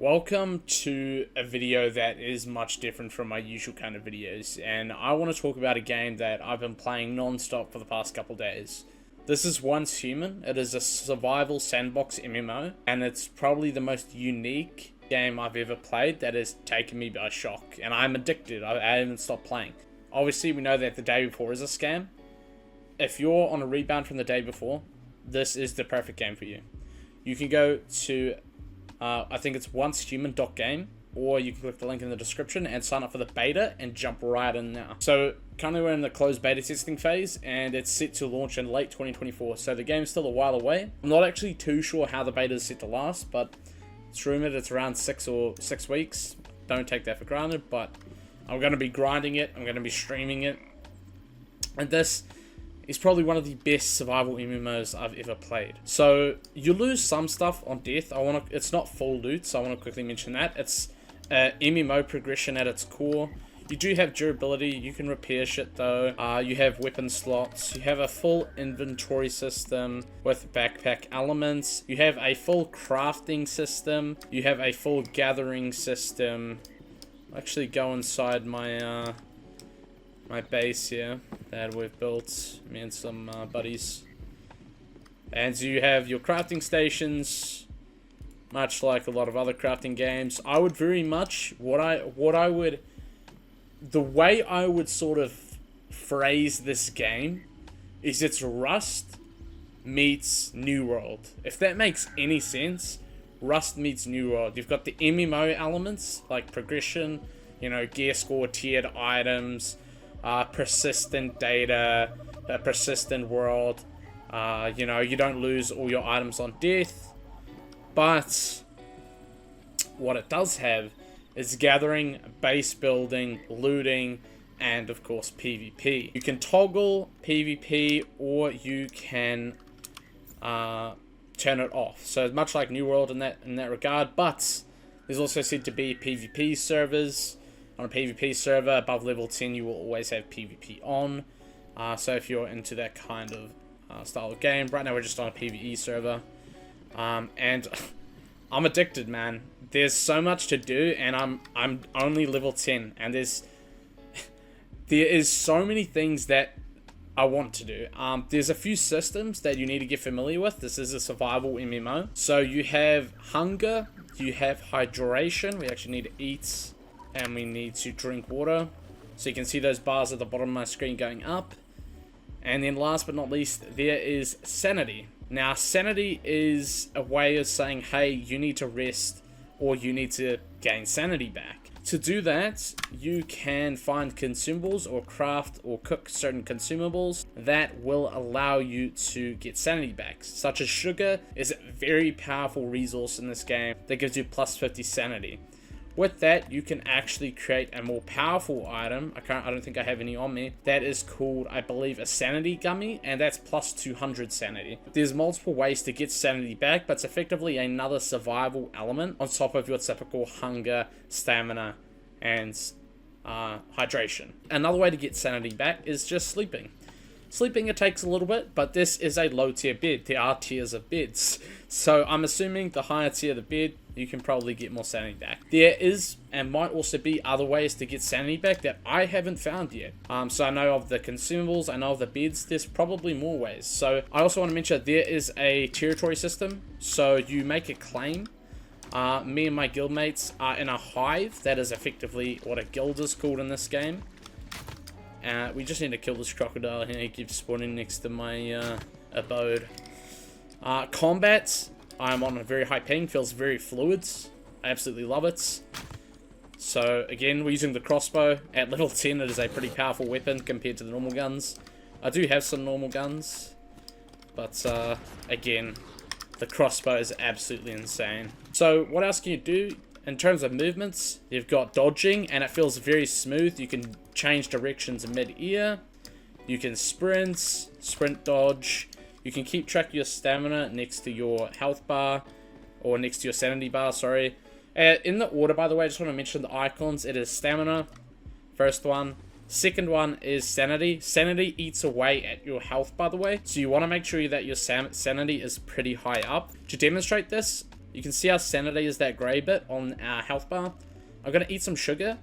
Welcome to a video that is much different from my usual kind of videos, and I want to talk about a game that I've been playing non-stop for the past couple days. This is Once Human. It is a survival sandbox MMO, and it's probably the most unique game I've ever played that has taken me by shock, and I'm addicted. I haven't stopped playing. Obviously, we know that the day before is a scam. If you're on a rebound from the day before, this is the perfect game for you. You can go to I think it's oncehuman.game, or you can click the link in the description and sign up for the beta and jump right in now. So currently we're in the closed beta testing phase, and it's set to launch in late 2024, so the game's still a while away. I'm not actually too sure how the beta is set to last, but it's rumored it's around 6 weeks. Don't take that for granted, but I'm going to be grinding it, I'm going to be streaming it, and this is probably one of the best survival MMOs I've ever played. So you lose some stuff on death. It's not full loot, so I want to quickly mention that. It's MMO progression at its core. You do have durability. You can repair shit though. You have weapon slots. You have a full inventory system with backpack elements. You have a full crafting system. You have a full gathering system. I'll actually go inside my my base here that we've built, me and some buddies. And so you have your crafting stations, much like a lot of other crafting games. I would very much, the way I would sort of phrase this game is it's Rust meets New World. If that makes any sense, Rust meets New World. You've got the MMO elements, like progression, you know, gear score, tiered items, persistent data, a persistent world. You know, you don't lose all your items on death, but what it does have is gathering, base building, looting, and of course PvP. You can toggle PvP, or you can turn it off. So much like New World in that regard, but there's also said to be PvP servers. On a PvP server above level 10, you will always have PvP on. So if you're into that kind of style of game, right now we're just on a PvE server, and I'm addicted, man. There's so much to do, and I'm only level 10, and there is so many things that I want to do. There's a few systems that you need to get familiar with. This is a survival MMO, so you have hunger, you have hydration. We actually need to eat, and we need to drink water. So you can see those bars at the bottom of my screen going up. And then last but not least, there is sanity. Now, sanity is a way of saying, hey, you need to rest, or you need to gain sanity back. To do that, you can find consumables or craft or cook certain consumables that will allow you to get sanity back. Such as sugar is a very powerful resource in this game that gives you plus 50 sanity. With that, you can actually create a more powerful item. I don't think I have any on me. That is called, I believe, a sanity gummy, and that's plus 200 sanity. There's multiple ways to get sanity back, but it's effectively another survival element on top of your typical hunger, stamina, and hydration. Another way to get sanity back is just sleeping. Sleeping, it takes a little bit, but this is a low tier bed. There are tiers of beds. So I'm assuming the higher tier the bed, you can probably get more sanity back. There is, and might also be, other ways to get sanity back that I haven't found yet. So I know of the consumables, I know of the beds, there's probably more ways. So I also want to mention there is a territory system. So you make a claim. Me and my guildmates are in a hive. That is effectively what a guild is called in this game. We just need to kill this crocodile here. He keeps spawning next to my abode. Combat, I'm on a very high ping. Feels very fluid. I absolutely love it. So again, we're using the crossbow. At level 10, it is a pretty powerful weapon compared to the normal guns. I do have some normal guns, but again, the crossbow is absolutely insane. So what else can you do? In terms of movements, you've got dodging, and it feels very smooth. You can change directions mid-air. You can sprint dodge. You can keep track of your stamina next to your health bar, or next to your sanity bar, sorry. In the order, by the way, I just want to mention the icons. It is stamina, first one. Second one is sanity. Sanity eats away at your health, by the way. So you want to make sure that your sanity is pretty high up. To demonstrate this, You can see our sanity is that grey bit on our health bar. I'm going to eat some sugar.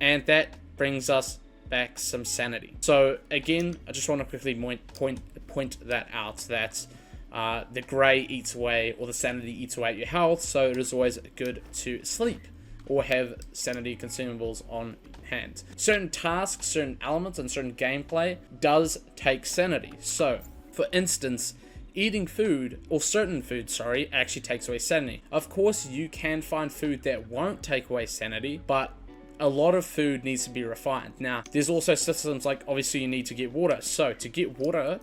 And that brings us back some sanity. So again, I just want to quickly point that out, that the grey eats away, or the sanity eats away at your health, so it is always good to sleep or have sanity consumables on hand. Certain tasks, certain elements, and certain gameplay does take sanity. So, for instance, eating food, or certain food, sorry, actually takes away sanity. Of course, you can find food that won't take away sanity, but a lot of food needs to be refined. Now, there's also systems like, obviously, you need to get water. So, to get water,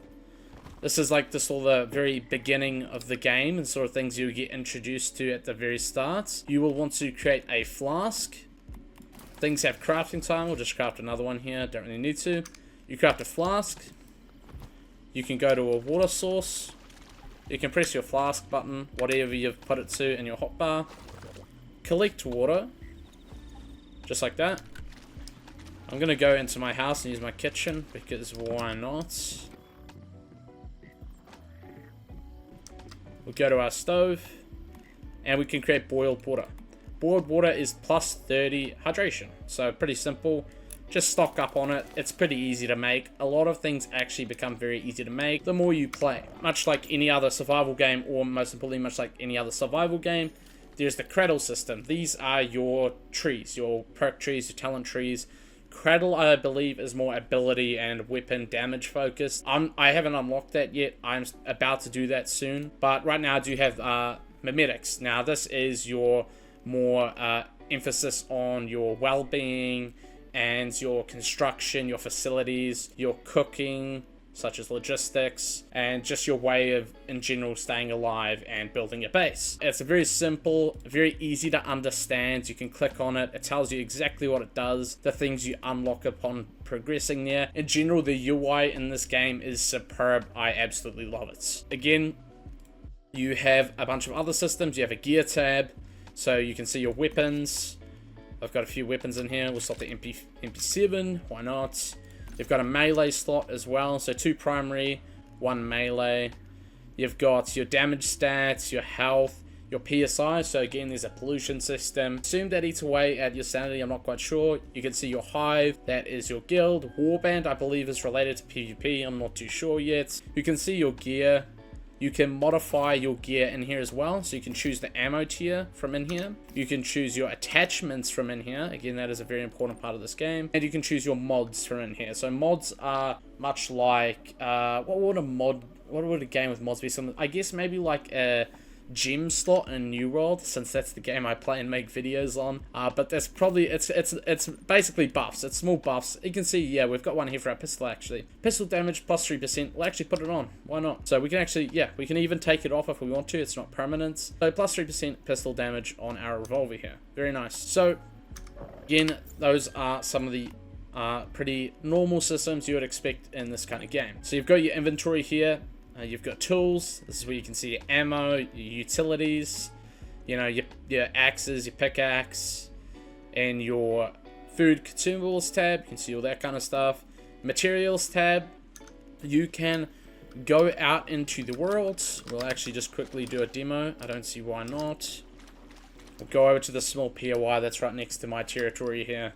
this is like the sort of the very beginning of the game and sort of things you get introduced to at the very start. You will want to create a flask. Things have crafting time. We'll just craft another one here. Don't really need to. You craft a flask. You can go to a water source. You can press your flask button, whatever you've put it to in your hotbar. Collect water. Just like that. I'm going to go into my house and use my kitchen, because why not? We'll go to our stove, and we can create boiled water. Boiled water is plus 30 hydration, so pretty simple. Just stock up on it. It's pretty easy to make. A lot of things actually become very easy to make the more you play. Much like any other survival game, or most importantly, much like any other survival game, there's the cradle system. These are your trees, your perk trees, your talent trees. Cradle, I believe, is more ability and weapon damage focused. I haven't unlocked that yet. I'm about to do that soon. But right now I do have mimetics. Now this is your more emphasis on your well-being and your construction, your facilities, your cooking, such as logistics, and just your way of, in general, staying alive and building a base. It's a very simple, very easy to understand. You can click on it. It tells you exactly what it does, the things you unlock upon progressing there. In general, the UI in this game is superb. I absolutely love it. Again, you have a bunch of other systems. You have a gear tab, so you can see your weapons. I've got a few weapons in here. We'll stop the MP7. Why not? You've got a melee slot as well, so 2 primary, 1 melee. You've got your damage stats, your health, your PSI, so again there's a pollution system. Assume that eats away at your sanity, I'm not quite sure. You can see your hive, that is your guild. Warband, I believe, is related to PvP, I'm not too sure yet. You can see your gear. You can modify your gear in here as well, so you can choose the ammo tier from in here. You can choose your attachments from in here. Again, that is a very important part of this game. And you can choose your mods from in here. So mods are much like, what would a game with mods be? Something, I guess maybe like a gem slot in New World, since that's the game I play and make videos on. But that's probably, it's basically buffs. It's small buffs. You can see, yeah, we've got one here for our pistol actually. Pistol damage plus 3%. We'll actually put it on. Why not? So we can actually, yeah, we can even take it off if we want to. It's not permanent. So plus 3% pistol damage on our revolver here. Very nice. So again, those are some of the pretty normal systems you would expect in this kind of game. So you've got your inventory here. You've got tools. This is where you can see your ammo, your utilities, you know, your axes, your pickaxe, and your food consumables tab. You can see all that kind of stuff. Materials tab. You can go out into the world. We'll actually just quickly do a demo. I don't see why not. We'll go over to the small POI that's right next to my territory here.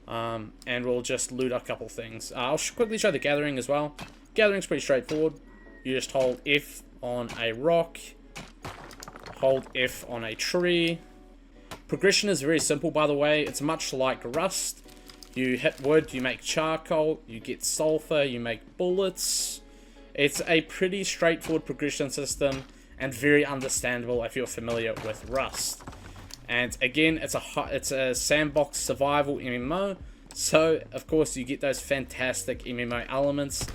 And we'll just loot a couple things. I'll quickly show the gathering as well. Gathering's pretty straightforward. You just hold F on a rock, hold F on a tree. Progression is very simple, by the way. It's much like Rust. You hit wood, you make charcoal, you get sulfur, you make bullets. It's a pretty straightforward progression system and very understandable if you're familiar with Rust. And again, it's a sandbox survival MMO. So, of course, you get those fantastic MMO elements,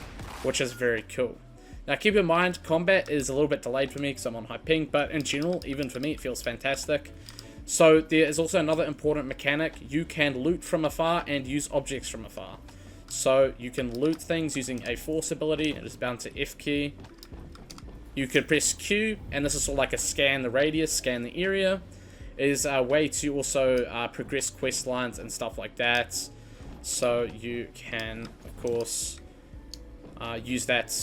which is very cool. Now keep in mind, combat is a little bit delayed for me because I'm on high ping, but in general, even for me, it feels fantastic. So there is also another important mechanic. You can loot from afar and use objects from afar. So you can loot things using a force ability. It is bound to F key. You can press Q, and this is sort of like a scan the radius, scan the area. It is a way to also progress quest lines and stuff like that. So you can, of course, use that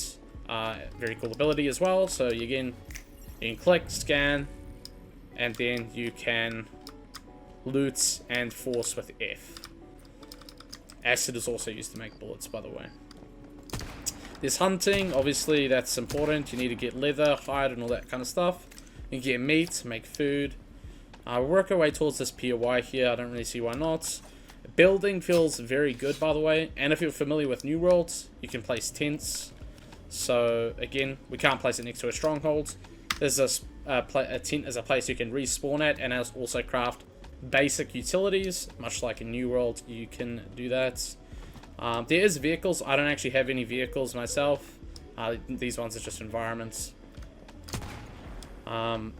very cool ability as well. So again, You can click, scan, and then you can loot and force with F. Acid is also used to make bullets, by the way. There's hunting, obviously that's important. You need to get leather, hide, and all that kind of stuff. You can get meat, make food. We'll work our way towards this POI here. I don't really see why not. Building feels very good, by the way. And if you're familiar with New Worlds, you can place tents. So, again, we can't place it next to a stronghold. There's a tent as a place you can respawn at, and also craft basic utilities. Much like in New World, you can do that. There is vehicles. I don't actually have any vehicles myself. These ones are just environments. But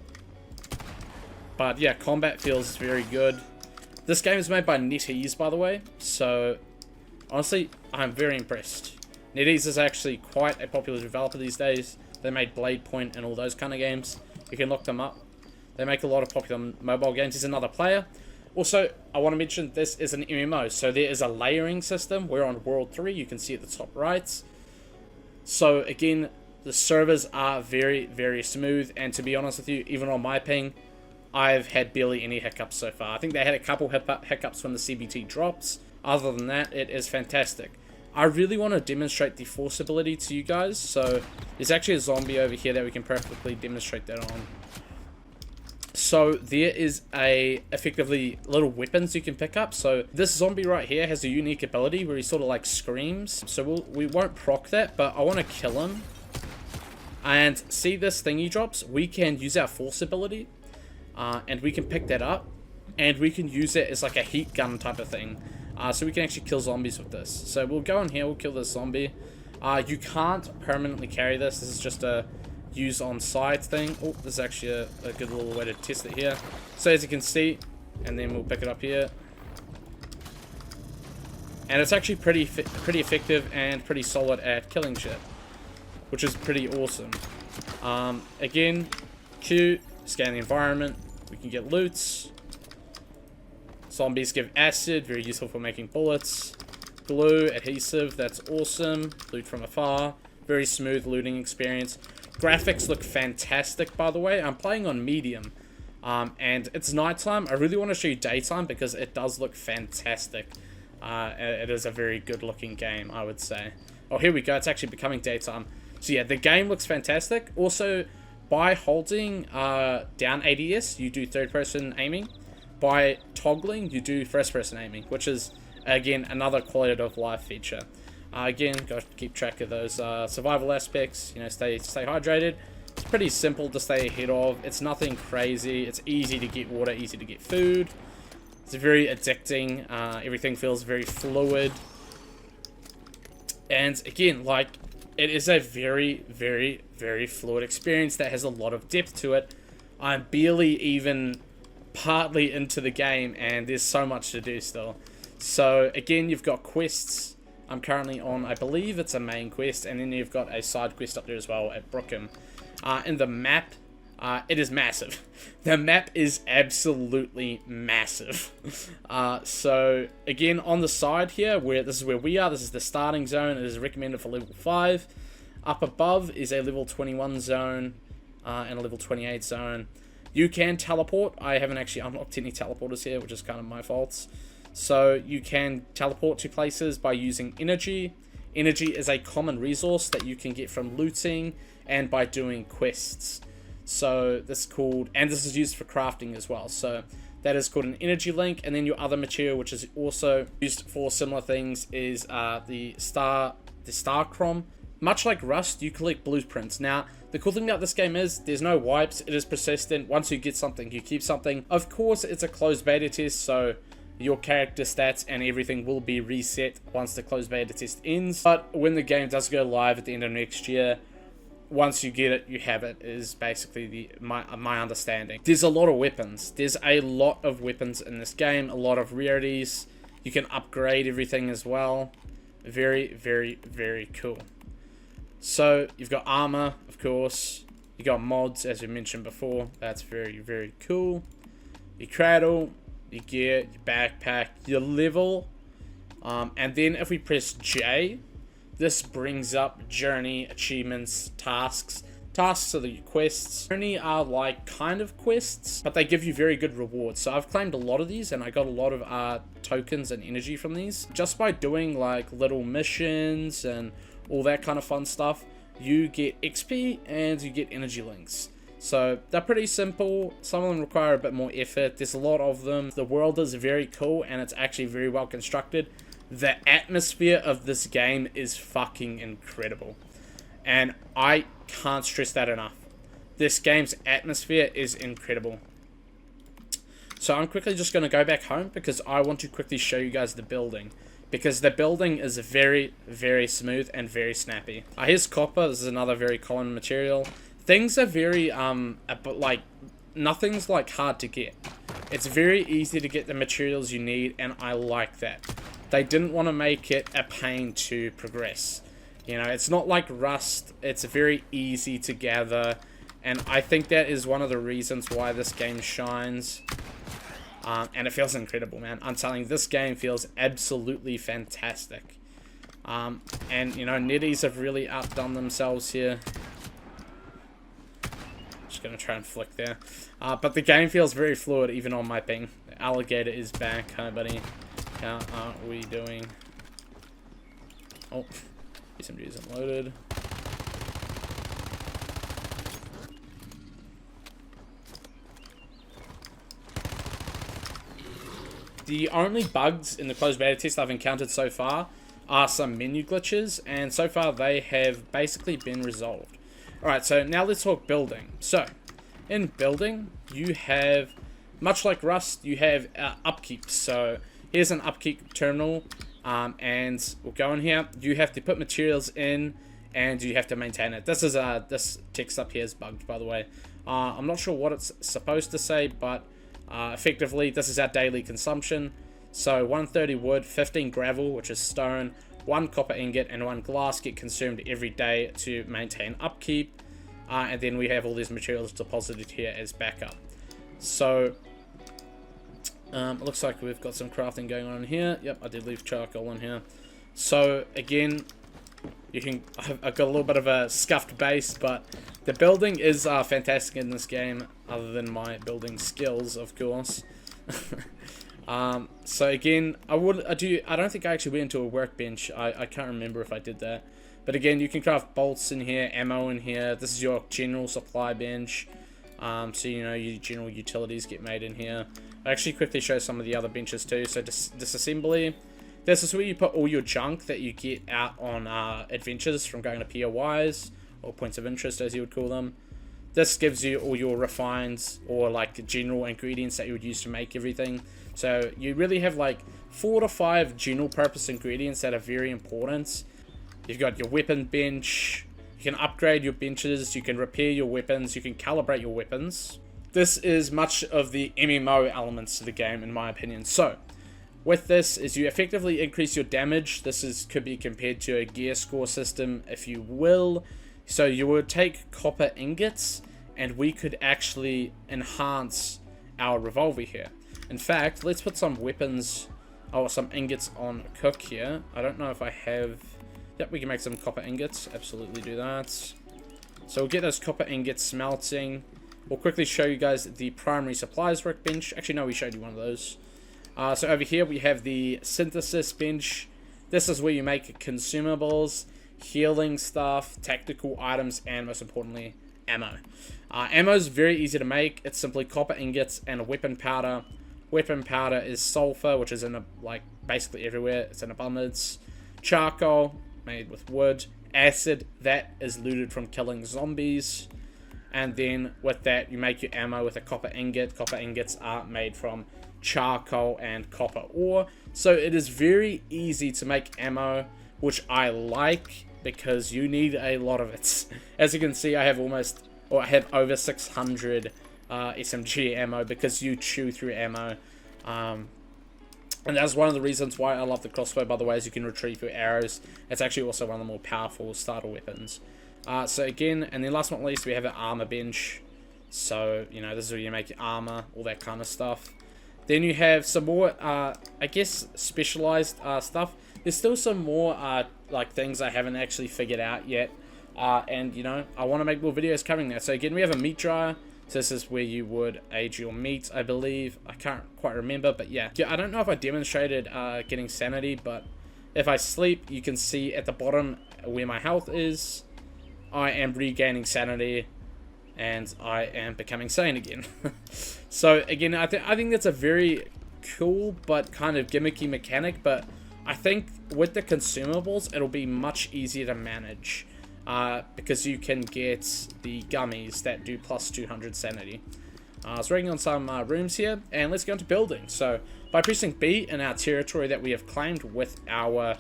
yeah, combat feels very good. This game is made by NetEase, by the way. So, honestly, I'm very impressed. NetEase is actually quite a popular developer these days. They made Blade Point and all those kind of games. You can look them up. They make a lot of popular mobile games. He's another player. Also, I want to mention this is an MMO. So there is a layering system. We're on World 3. You can see at the top right. So again, the servers are very, very smooth. And to be honest with you, even on my ping, I've had barely any hiccups so far. I think they had a couple hiccups when the CBT drops. Other than that, it is fantastic. I really want to demonstrate the force ability to you guys. So there's actually a zombie over here that we can perfectly demonstrate that on. So there is effectively little weapons you can pick up. So this zombie right here has a unique ability where he sort of like screams. So we won't proc that, but I want to kill him. And see this thing he drops? We can use our force ability. And we can pick that up. And we can use it as like a heat gun type of thing. So we can actually kill zombies with this. So we'll go in here, we'll kill this zombie. You can't permanently carry this. This is just a use on side thing. Oh, this is actually a good little way to test it here. So as you can see, and then we'll pick it up here. And it's actually pretty effective and pretty solid at killing shit, which is pretty awesome. Again, Q, scan the environment. We can get loots. Zombies give acid, very useful for making bullets. Glue, adhesive, that's awesome. Loot from afar, very smooth looting experience. Graphics look fantastic, by the way. I'm playing on medium, and it's nighttime. I really want to show you daytime because it does look fantastic. It is a very good looking game, I would say. Oh, here we go. It's actually becoming daytime. So yeah, the game looks fantastic. Also, by holding down ADS, you do third-person aiming. By toggling, you do first-person aiming, which is, again, another quality of life feature. Again, got to keep track of those survival aspects. You know, stay hydrated. It's pretty simple to stay ahead of. It's nothing crazy. It's easy to get water, easy to get food. It's very addicting. Everything feels very fluid. And again, like, it is a very, very, very fluid experience that has a lot of depth to it. I'm barely even partly into the game, and there's so much to do still. So again, you've got quests. I'm currently on, I believe it's a main quest, and then you've got a side quest up there as well at Brookham. In the map, it is massive. The map is absolutely massive. So again, on the side here, this is where we are. This is the starting zone. It is recommended for level 5. Up above is a level 21 zone and a level 28 zone. You can teleport. I haven't actually unlocked any teleporters here, which is kind of my fault. So you can teleport to places by using energy. Energy is a common resource that you can get from looting and by doing quests. So this is called, and this is used for crafting as well. So that is called an energy link. And then your other material, which is also used for similar things, is the star chrome. Much like Rust, you collect blueprints. Now, the cool thing about this game is there's no wipes. It is persistent. Once you get something, you keep something. Of course, it's a closed beta test, so your character stats and everything will be reset once the closed beta test ends. But when the game does go live at the end of next year, once you get it, you have it, is basically my understanding. There's a lot of weapons. There's a lot of weapons in this game, a lot of rarities. You can upgrade everything as well. Very, very, very cool. So, you've got armor, of course. You got mods, as we mentioned before. That's very, very cool. Your cradle, your gear, your backpack, your level. And then if we press J, this brings up journey, achievements, tasks Tasks are the quests. Only are like kind of quests, but they give you very good rewards. So I've claimed a lot of these, and I got a lot of tokens and energy from these. Just by doing like little missions and all that kind of fun stuff, you get XP and you get energy links. So they're pretty simple. Some of them require a bit more effort. There's a lot of them. The world is very cool, and it's actually very well constructed. The atmosphere of this game is fucking incredible, and I can't stress that enough. This game's atmosphere is incredible. So I'm quickly just going to go back home because I want to quickly show you guys the building, because the building is very, very smooth and very snappy. Here's copper. This is another very common material. Things are very, but like, nothing's like hard to get. It's very easy to get the materials you need, and I like that. They didn't want to make it a pain to progress. You know, it's not like Rust. It's very easy to gather, and I think that is one of the reasons why this game shines. And it feels incredible, man. I'm telling you, this game feels absolutely fantastic. And, you know, Netties have really outdone themselves here. Just gonna try and flick there. But the game feels very fluid, even on my ping. The alligator is back. Hi, buddy. How are we doing? Oh, SMG isn't loaded. The only bugs in the closed beta test I've encountered so far are some menu glitches, and so far they have basically been resolved. Alright, so now let's talk building. So, in building, you have, much like Rust, you have upkeep. So, here's an upkeep terminal, and we'll go in here. You have to put materials in, and you have to maintain it. This is this text up here is bugged, by the way. I'm not sure what it's supposed to say, but effectively, this is our daily consumption. So, 130 wood, 15 gravel, which is stone, 1 copper ingot, and 1 glass get consumed every day to maintain upkeep. And then we have all these materials deposited here as backup. So, it looks like we've got some crafting going on in here. Yep, I did leave charcoal in here. So, again, you can. I've got a little bit of a scuffed base, but the building is fantastic in this game, other than my building skills, of course. So again, I don't think I actually went into a workbench. I can't remember if I did that. But again, you can craft bolts in here, ammo in here. This is your general supply bench. So you know, your general utilities get made in here. I'll actually quickly show some of the other benches too. So disassembly. This is where you put all your junk that you get out on adventures from going to POIs, or points of interest as you would call them. This gives you all your refines, or like general ingredients that you would use to make everything. So you really have like 4 to 5 general purpose ingredients that are very important. You've got your weapon bench. You can upgrade your benches. You can repair your weapons. You can calibrate your weapons. This is much of the MMO elements to the game, in my opinion. So with this is you effectively increase your damage. This could be compared to a gear score system, if you will. So you would take copper ingots, and we could actually enhance our revolver here. In fact, let's put some weapons, some ingots on cook here. I don't know if I have. Yep, we can make some copper ingots. Absolutely do that. So we'll get those copper ingots smelting. We'll quickly show you guys the primary supplies workbench. Actually, no, we showed you one of those. So over here we have the synthesis bench. This is where you make consumables, healing stuff, tactical items, and most importantly, ammo. Ammo is very easy to make. It's simply copper ingots and a weapon powder. Weapon powder is sulfur, which is in basically everywhere. It's in abundance. Charcoal, made with wood. Acid, that is looted from killing zombies. And then with that, you make your ammo with a copper ingot. Copper ingots are made from charcoal and copper ore. So it is very easy to make ammo, which I like, because you need a lot of it. As you can see, I have over 600 SMG ammo, because you chew through ammo. And that's one of the reasons why I love the crossbow, by the way, is you can retrieve your arrows. It's actually also one of the more powerful starter weapons. So again, and then last but not least, we have an armor bench. So, you know, this is where you make your armor, all that kind of stuff. Then you have some more, I guess, specialized stuff. There's still some more, like, things I haven't actually figured out yet. and you know, I want to make more videos covering that. So again, we have a meat dryer. So this is where you would age your meat, I believe. I can't quite remember, but yeah. I don't know if I demonstrated getting sanity, but if I sleep, you can see at the bottom where my health is. I am regaining sanity, and I am becoming sane again. So again, I think that's a very cool but kind of gimmicky mechanic, but I think with the consumables, it'll be much easier to manage. Because you can get the gummies that do plus 200 sanity. I was working on some rooms here, and let's go into building. So by pressing B in our territory that we have claimed with our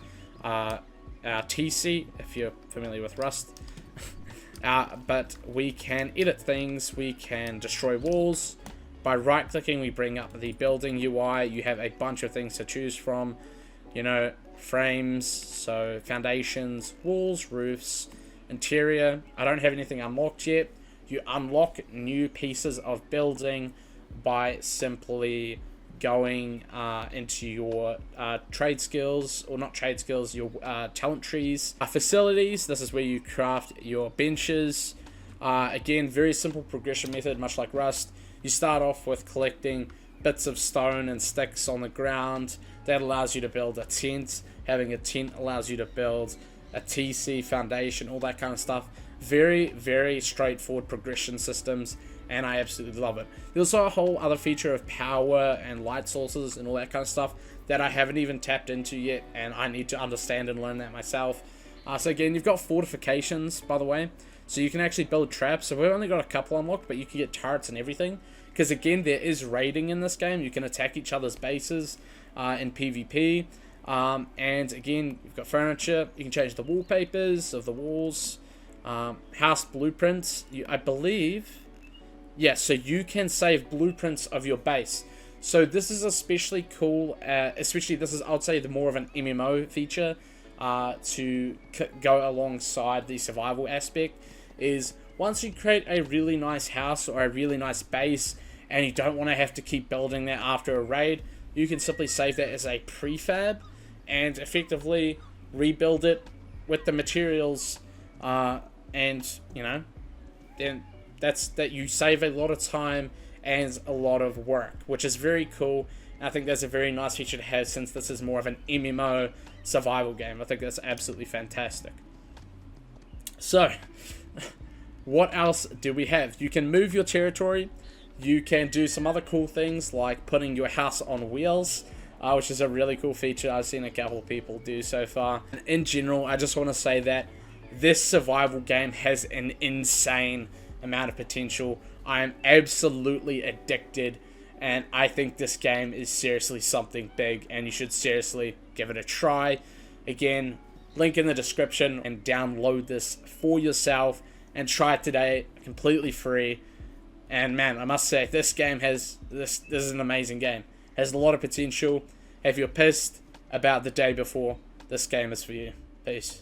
TC, if you're familiar with Rust, but we can edit things, we can destroy walls. By right clicking, we bring up the building UI. You have a bunch of things to choose from, you know, frames, so foundations, walls, roofs, interior. I don't have anything unlocked yet. You unlock new pieces of building by simply going into your trade skills, or not trade skills, your talent trees. Facilities, this is where you craft your benches. Again, very simple progression method, much like Rust. You start off with collecting bits of stone and sticks on the ground. That allows you to build a tent. Having a tent allows you to build a TC foundation, all that kind of stuff. Very, very straightforward progression systems, and I absolutely love it. There's also a whole other feature of power and light sources and all that kind of stuff that I haven't even tapped into yet, and I need to understand and learn that myself. So again, you've got fortifications, by the way, so you can actually build traps. So we've only got a couple unlocked, but you can get turrets and everything, because again, there is raiding in this game. You can attack each other's bases in PvP. And again, you've got furniture. You can change the wallpapers of the walls. House blueprints. I believe, yeah, so you can save blueprints of your base. So this is especially cool. Especially this is, I would say, the more of an MMO feature to go alongside the survival aspect. Is once you create a really nice house or a really nice base, and you don't want to have to keep building that after a raid, you can simply save that as a prefab and effectively rebuild it with the materials, and you know, then that you save a lot of time and a lot of work, which is very cool. And I think that's a very nice feature to have, since this is more of an MMO survival game. I think that's absolutely fantastic. So, what else do we have? You can move your territory. You can do some other cool things like putting your house on wheels, which is a really cool feature I've seen a couple of people do so far. In general, I just want to say that this survival game has an insane amount of potential. I am absolutely addicted, and I think this game is seriously something big, and you should seriously give it a try. Again, link in the description, and download this for yourself and try it today, completely free. And man, I must say, this game has, this is an amazing game. Has a lot of potential. If you're pissed about the day before, this game is for you. Peace.